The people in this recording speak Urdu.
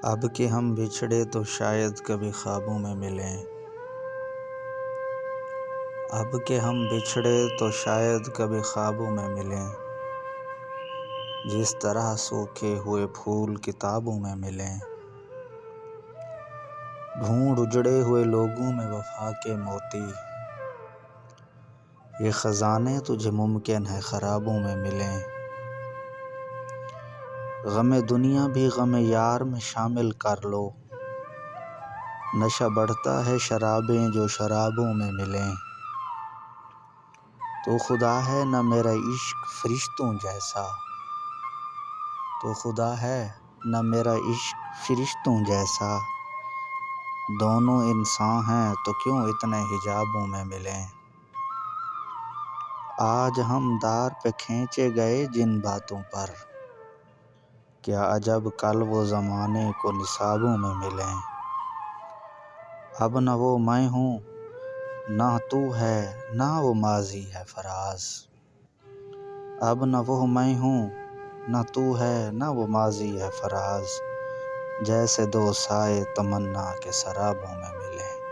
اب کہ ہم بچھڑے تو شاید کبھی خوابوں میں ملیں، اب کہ ہم بچھڑے تو شاید کبھی خوابوں میں ملیں، جس طرح سوکھے ہوئے پھول کتابوں میں ملیں، ڈھونڈ اجڑے ہوئے لوگوں میں وفا کے موتی، یہ خزانے تجھے ممکن ہے خرابوں میں ملیں، غم دنیا بھی غم یار میں شامل کر لو، نشہ بڑھتا ہے شرابیں جو شرابوں میں ملیں، تو خدا ہے نہ میرا عشق فرشتوں جیسا، تو خدا ہے نہ میرا عشق فرشتوں جیسا، دونوں انسان ہیں تو کیوں اتنے حجابوں میں ملیں، آج ہم دار پہ کھینچے گئے جن باتوں پر، کیا عجب کل وہ زمانے کو نصابوں میں ملیں، اب نہ وہ میں ہوں نہ تو ہے نہ وہ ماضی ہے فراز، اب نہ وہ میں ہوں نہ تو ہے نہ وہ ماضی ہے فراز، جیسے دو سائے تمنا کے سرابوں میں ملیں۔